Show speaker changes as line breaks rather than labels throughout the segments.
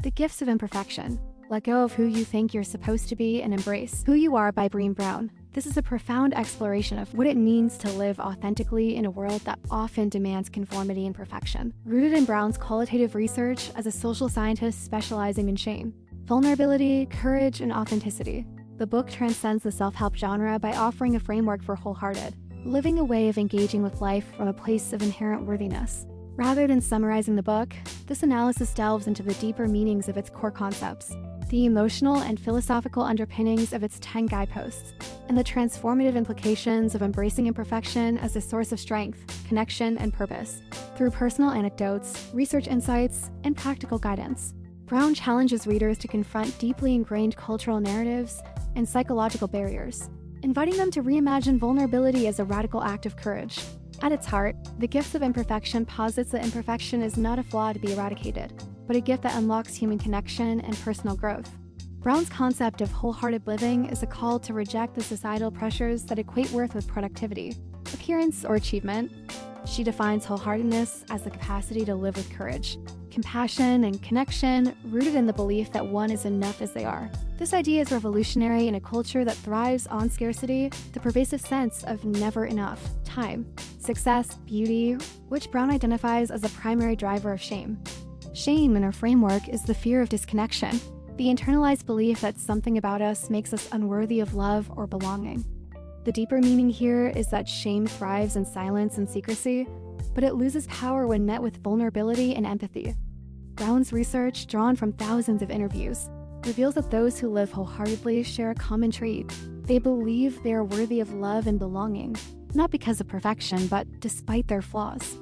The Gifts of Imperfection. Let go of who you think you're supposed to be and embrace who you are by Brené Brown. This is a profound exploration of what it means to live authentically in a world that often demands conformity and perfection. Rooted in Brown's qualitative research as a social scientist specializing in shame, vulnerability, courage, and authenticity, the book transcends the self-help genre by offering a framework for wholehearted, living a way of engaging with life from a place of inherent worthiness. Rather than summarizing the book, this analysis delves into the deeper meanings of its core concepts, the emotional and philosophical underpinnings of its 10 guideposts, and the transformative implications of embracing imperfection as a source of strength, connection, and purpose. Through personal anecdotes, research insights, and practical guidance, Brown challenges readers to confront deeply ingrained cultural narratives and psychological barriers, inviting them to reimagine vulnerability as a radical act of courage. At its heart, The Gifts of Imperfection posits that imperfection is not a flaw to be eradicated, but a gift that unlocks human connection and personal growth. Brown's concept of wholehearted living is a call to reject the societal pressures that equate worth with productivity, appearance, or achievement. She defines wholeheartedness as the capacity to live with courage, compassion, and connection, rooted in the belief that one is enough as they are. This idea is revolutionary in a culture that thrives on scarcity, the pervasive sense of never enough time, success, beauty, which Brown identifies as a primary driver of shame. Shame in our framework is the fear of disconnection, the internalized belief that something about us makes us unworthy of love or belonging. The deeper meaning here is that shame thrives in silence and secrecy, but it loses power when met with vulnerability and empathy. Brown's research, drawn from thousands of interviews, reveals that those who live wholeheartedly share a common trait. They believe they are worthy of love and belonging, not because of perfection, but despite their flaws.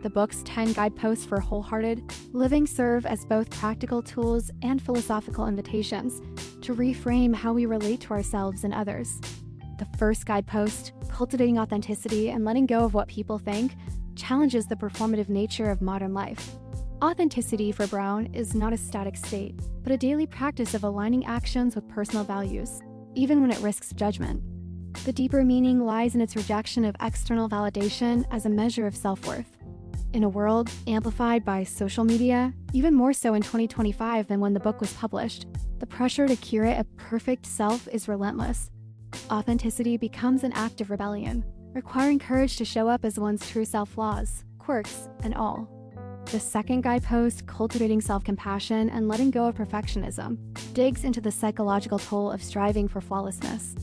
The book's 10 guideposts for wholehearted living serve as both practical tools and philosophical invitations to reframe how we relate to ourselves and others. The first guidepost, cultivating authenticity and letting go of what people think, challenges the performative nature of modern life. Authenticity for Brown is not a static state, but a daily practice of aligning actions with personal values, even when it risks judgment. The deeper meaning lies in its rejection of external validation as a measure of self-worth. In a world amplified by social media, even more so in 2025 than when the book was published, the pressure to curate a perfect self is relentless. Authenticity becomes an act of rebellion, requiring courage to show up as one's true self, flaws, quirks, and all. The second guidepost, cultivating self-compassion and letting go of perfectionism, digs into the psychological toll of striving for flawlessness.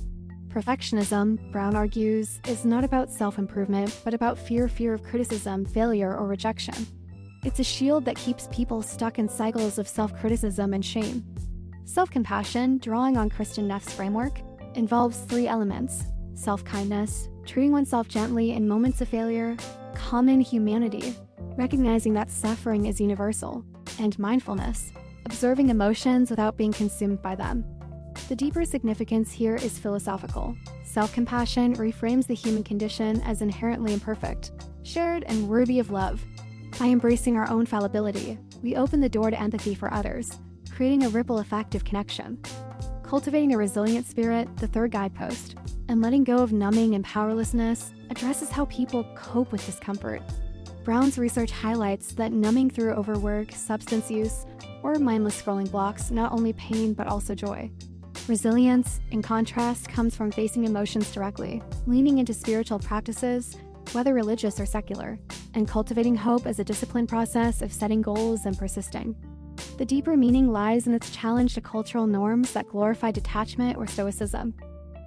Perfectionism, Brown argues, is not about self-improvement, but about fear of criticism, failure, or rejection. It's a shield that keeps people stuck in cycles of self-criticism and shame. Self-compassion, drawing on Kristin Neff's framework, involves 3 elements: self-kindness, treating oneself gently in moments of failure, common humanity, recognizing that suffering is universal, and mindfulness, observing emotions without being consumed by them. The deeper significance here is philosophical. Self-compassion reframes the human condition as inherently imperfect, shared, and worthy of love. By embracing our own fallibility, we open the door to empathy for others, creating a ripple effect of connection. Cultivating a resilient spirit, the third guidepost, and letting go of numbing and powerlessness addresses how people cope with discomfort. Brown's research highlights that numbing through overwork, substance use, or mindless scrolling blocks not only pain but also joy. Resilience, in contrast, comes from facing emotions directly, leaning into spiritual practices, whether religious or secular, and cultivating hope as a disciplined process of setting goals and persisting. The deeper meaning lies in its challenge to cultural norms that glorify detachment or stoicism.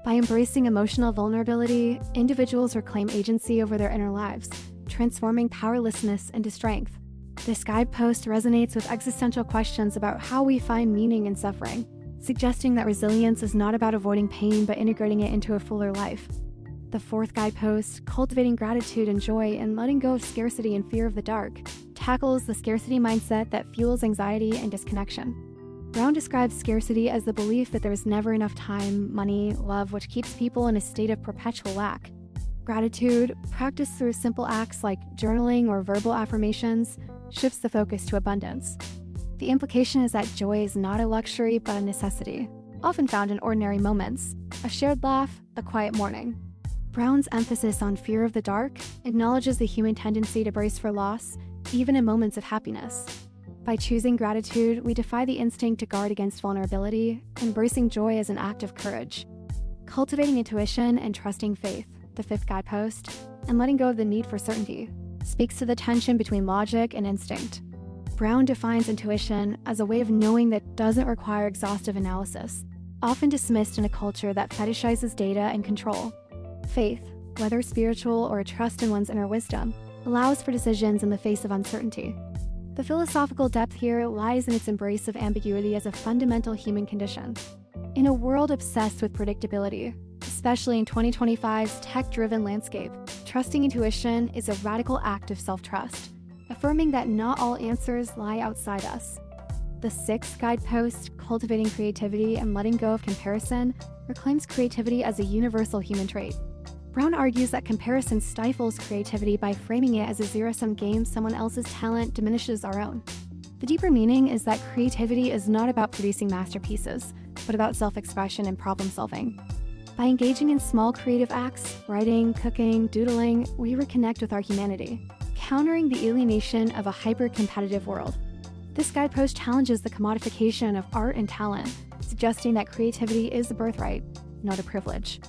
By embracing emotional vulnerability, individuals reclaim agency over their inner lives, transforming powerlessness into strength. This guidepost resonates with existential questions about how we find meaning in suffering, suggesting that resilience is not about avoiding pain but integrating it into a fuller life. The fourth guidepost, cultivating gratitude and joy and letting go of scarcity and fear of the dark, tackles the scarcity mindset that fuels anxiety and disconnection. Brown describes scarcity as the belief that there is never enough time, money, love, which keeps people in a state of perpetual lack. Gratitude, practiced through simple acts like journaling or verbal affirmations, shifts the focus to abundance. The implication is that joy is not a luxury but a necessity, often found in ordinary moments, a shared laugh, a quiet morning. Brown's emphasis on fear of the dark acknowledges the human tendency to brace for loss, even in moments of happiness. By choosing gratitude, we defy the instinct to guard against vulnerability, embracing joy as an act of courage. Cultivating intuition and trusting faith, the fifth guidepost, and letting go of the need for certainty, speaks to the tension between logic and instinct. Brown defines intuition as a way of knowing that doesn't require exhaustive analysis, often dismissed in a culture that fetishizes data and control. Faith, whether spiritual or a trust in one's inner wisdom, allows for decisions in the face of uncertainty. The philosophical depth here lies in its embrace of ambiguity as a fundamental human condition. In a world obsessed with predictability, especially in 2025's tech-driven landscape, trusting intuition is a radical act of self-trust, affirming that not all answers lie outside us. The sixth guidepost, cultivating creativity and letting go of comparison, reclaims creativity as a universal human trait. Brown argues that comparison stifles creativity by framing it as a zero-sum game. Someone else's talent diminishes our own. The deeper meaning is that creativity is not about producing masterpieces, but about self-expression and problem-solving. By engaging in small creative acts, writing, cooking, doodling, we reconnect with our humanity, countering the alienation of a hyper-competitive world. This guidepost challenges the commodification of art and talent, suggesting that creativity is a birthright, not a privilege.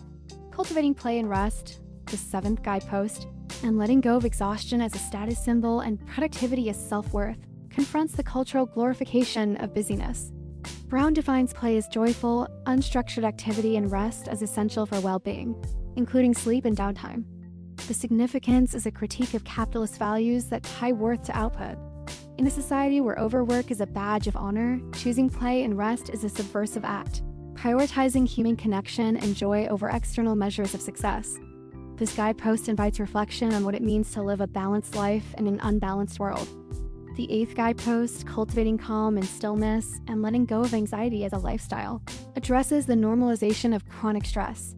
Cultivating play and rest, the seventh guidepost, and letting go of exhaustion as a status symbol and productivity as self-worth, confronts the cultural glorification of busyness. Brown defines play as joyful, unstructured activity and rest as essential for well-being, including sleep and downtime. The significance is a critique of capitalist values that tie worth to output. In a society where overwork is a badge of honor, choosing play and rest is a subversive act, prioritizing human connection and joy over external measures of success. This guidepost invites reflection on what it means to live a balanced life in an unbalanced world. The eighth guidepost, cultivating calm and stillness and letting go of anxiety as a lifestyle, addresses the normalization of chronic stress.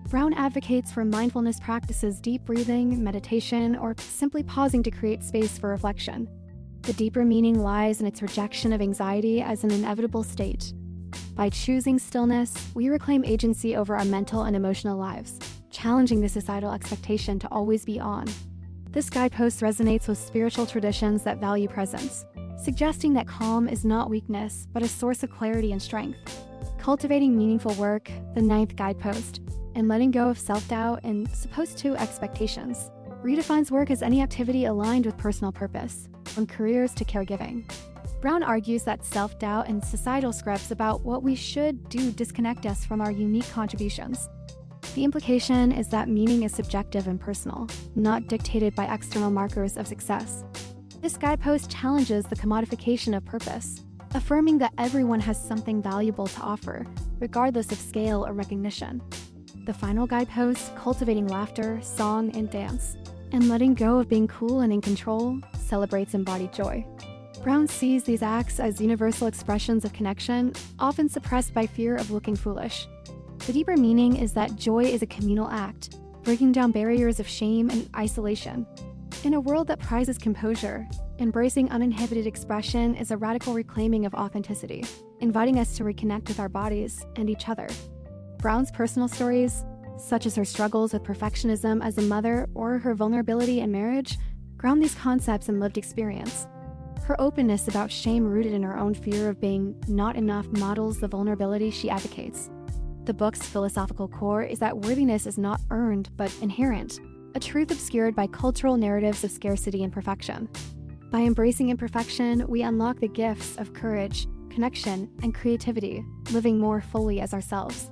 Brown advocates for mindfulness practices, deep breathing, meditation, or simply pausing to create space for reflection. The deeper meaning lies in its rejection of anxiety as an inevitable state. By choosing stillness, we reclaim agency over our mental and emotional lives, challenging the societal expectation to always be on. This guidepost resonates with spiritual traditions that value presence, suggesting that calm is not weakness, but a source of clarity and strength. Cultivating meaningful work, the ninth guidepost, and letting go of self-doubt and supposed to expectations, redefines work as any activity aligned with personal purpose, from careers to caregiving. Brown argues that self-doubt and societal scripts about what we should do disconnect us from our unique contributions. The implication is that meaning is subjective and personal, not dictated by external markers of success. This guidepost challenges the commodification of purpose, affirming that everyone has something valuable to offer, regardless of scale or recognition. The final guidepost, cultivating laughter, song, and dance, and letting go of being cool and in control, celebrates embodied joy. Brown sees these acts as universal expressions of connection, often suppressed by fear of looking foolish. The deeper meaning is that joy is a communal act, breaking down barriers of shame and isolation. In a world that prizes composure, embracing uninhibited expression is a radical reclaiming of authenticity, inviting us to reconnect with our bodies and each other. Brown's personal stories, such as her struggles with perfectionism as a mother or her vulnerability in marriage, ground these concepts in lived experience. Her openness about shame rooted in her own fear of being not enough models the vulnerability she advocates. The book's philosophical core is that worthiness is not earned but inherent, a truth obscured by cultural narratives of scarcity and perfection. By embracing imperfection, we unlock the gifts of courage, connection, and creativity, living more fully as ourselves.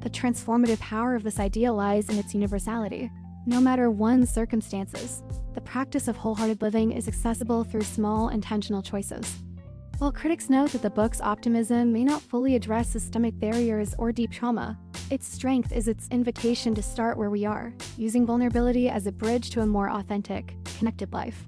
The transformative power of this idea lies in its universality. No matter one's circumstances, the practice of wholehearted living is accessible through small, intentional choices. While critics note that the book's optimism may not fully address systemic barriers or deep trauma, its strength is its invitation to start where we are, using vulnerability as a bridge to a more authentic, connected life.